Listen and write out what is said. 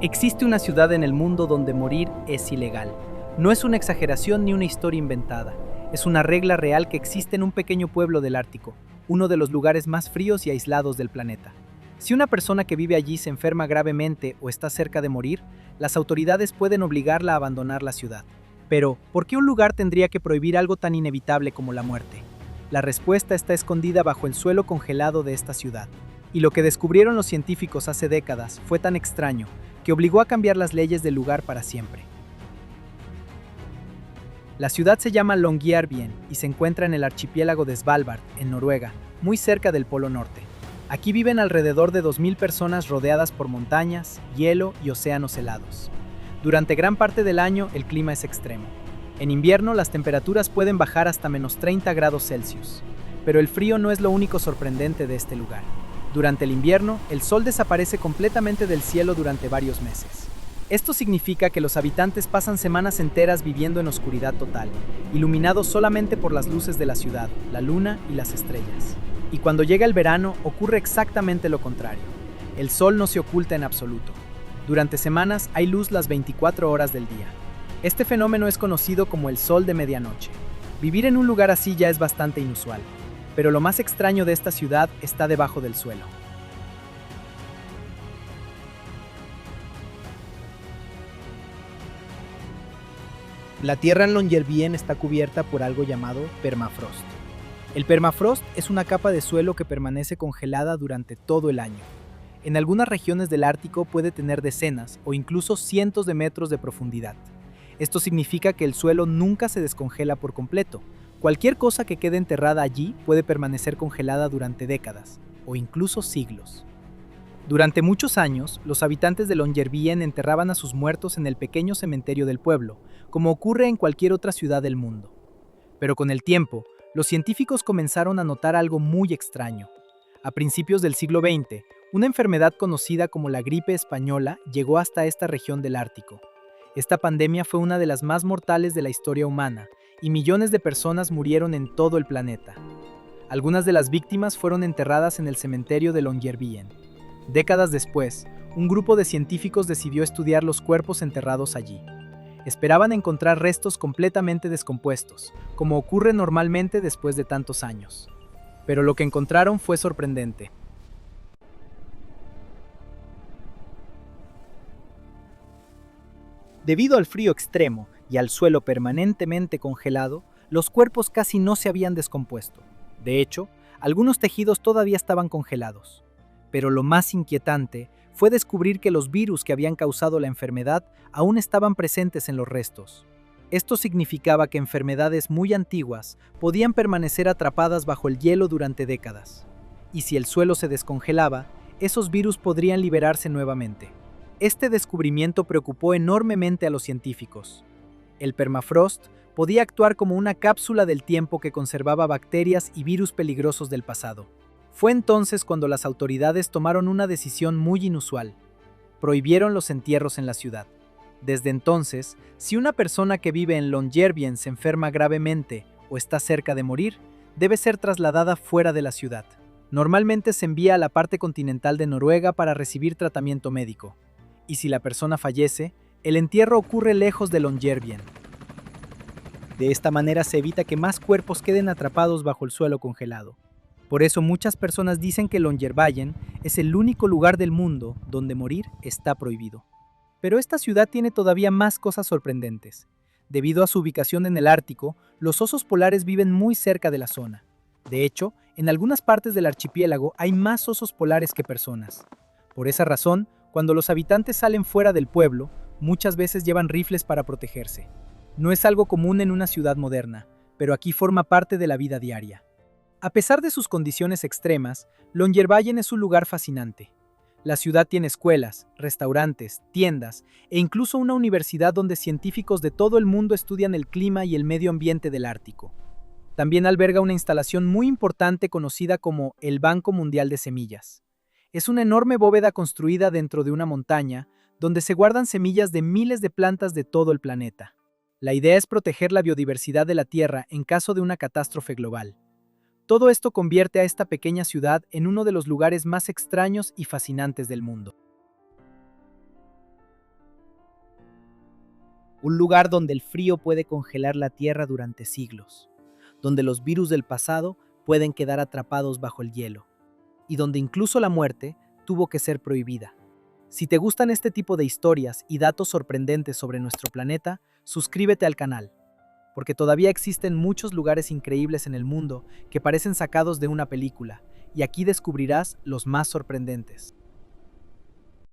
Existe una ciudad en el mundo donde morir es ilegal. No es una exageración ni una historia inventada. Es una regla real que existe en un pequeño pueblo del Ártico, uno de los lugares más fríos y aislados del planeta. Si una persona que vive allí se enferma gravemente o está cerca de morir, las autoridades pueden obligarla a abandonar la ciudad. Pero, ¿por qué un lugar tendría que prohibir algo tan inevitable como la muerte? La respuesta está escondida bajo el suelo congelado de esta ciudad. Y lo que descubrieron los científicos hace décadas fue tan extraño que obligó a cambiar las leyes del lugar para siempre. La ciudad se llama Longyearbyen y se encuentra en el archipiélago de Svalbard, en Noruega, muy cerca del Polo Norte. Aquí viven alrededor de 2000 personas rodeadas por montañas, hielo y océanos helados. Durante gran parte del año el clima es extremo. En invierno las temperaturas pueden bajar hasta -30 grados Celsius. Pero el frío no es lo único sorprendente de este lugar. Durante el invierno, el sol desaparece completamente del cielo durante varios meses. Esto significa que los habitantes pasan semanas enteras viviendo en oscuridad total, iluminados solamente por las luces de la ciudad, la luna y las estrellas. Y cuando llega el verano, ocurre exactamente lo contrario. El sol no se oculta en absoluto. Durante semanas hay luz las 24 horas del día. Este fenómeno es conocido como el sol de medianoche. Vivir en un lugar así ya es bastante inusual. Pero lo más extraño de esta ciudad está debajo del suelo. La tierra en Longyearbyen está cubierta por algo llamado permafrost. El permafrost es una capa de suelo que permanece congelada durante todo el año. En algunas regiones del Ártico puede tener decenas o incluso cientos de metros de profundidad. Esto significa que el suelo nunca se descongela por completo. Cualquier cosa que quede enterrada allí puede permanecer congelada durante décadas, o incluso siglos. Durante muchos años, los habitantes de Longyearbyen enterraban a sus muertos en el pequeño cementerio del pueblo, como ocurre en cualquier otra ciudad del mundo. Pero con el tiempo, los científicos comenzaron a notar algo muy extraño. A principios del siglo XX, una enfermedad conocida como la gripe española llegó hasta esta región del Ártico. Esta pandemia fue una de las más mortales de la historia humana, y millones de personas murieron en todo el planeta. Algunas de las víctimas fueron enterradas en el cementerio de Longyearbyen. Décadas después, un grupo de científicos decidió estudiar los cuerpos enterrados allí. Esperaban encontrar restos completamente descompuestos, como ocurre normalmente después de tantos años. Pero lo que encontraron fue sorprendente. Debido al frío extremo y al suelo permanentemente congelado, los cuerpos casi no se habían descompuesto. De hecho, algunos tejidos todavía estaban congelados. Pero lo más inquietante fue descubrir que los virus que habían causado la enfermedad aún estaban presentes en los restos. Esto significaba que enfermedades muy antiguas podían permanecer atrapadas bajo el hielo durante décadas. Y si el suelo se descongelaba, esos virus podrían liberarse nuevamente. Este descubrimiento preocupó enormemente a los científicos. El permafrost podía actuar como una cápsula del tiempo que conservaba bacterias y virus peligrosos del pasado. Fue entonces cuando las autoridades tomaron una decisión muy inusual. Prohibieron los entierros en la ciudad. Desde entonces, si una persona que vive en Longyearbyen se enferma gravemente o está cerca de morir, debe ser trasladada fuera de la ciudad. Normalmente se envía a la parte continental de Noruega para recibir tratamiento médico. Y si la persona fallece, el entierro ocurre lejos de Longyearbyen. De esta manera se evita que más cuerpos queden atrapados bajo el suelo congelado. Por eso muchas personas dicen que Longyearbyen es el único lugar del mundo donde morir está prohibido. Pero esta ciudad tiene todavía más cosas sorprendentes. Debido a su ubicación en el Ártico, los osos polares viven muy cerca de la zona. De hecho, en algunas partes del archipiélago hay más osos polares que personas. Por esa razón, cuando los habitantes salen fuera del pueblo, muchas veces llevan rifles para protegerse. No es algo común en una ciudad moderna, pero aquí forma parte de la vida diaria. A pesar de sus condiciones extremas, Longyearbyen es un lugar fascinante. La ciudad tiene escuelas, restaurantes, tiendas e incluso una universidad donde científicos de todo el mundo estudian el clima y el medio ambiente del Ártico. También alberga una instalación muy importante conocida como el Banco Mundial de Semillas. Es una enorme bóveda construida dentro de una montaña donde se guardan semillas de miles de plantas de todo el planeta. La idea es proteger la biodiversidad de la Tierra en caso de una catástrofe global. Todo esto convierte a esta pequeña ciudad en uno de los lugares más extraños y fascinantes del mundo. Un lugar donde el frío puede congelar la Tierra durante siglos, donde los virus del pasado pueden quedar atrapados bajo el hielo, y donde incluso la muerte tuvo que ser prohibida. Si te gustan este tipo de historias y datos sorprendentes sobre nuestro planeta, suscríbete al canal, porque todavía existen muchos lugares increíbles en el mundo que parecen sacados de una película, y aquí descubrirás los más sorprendentes.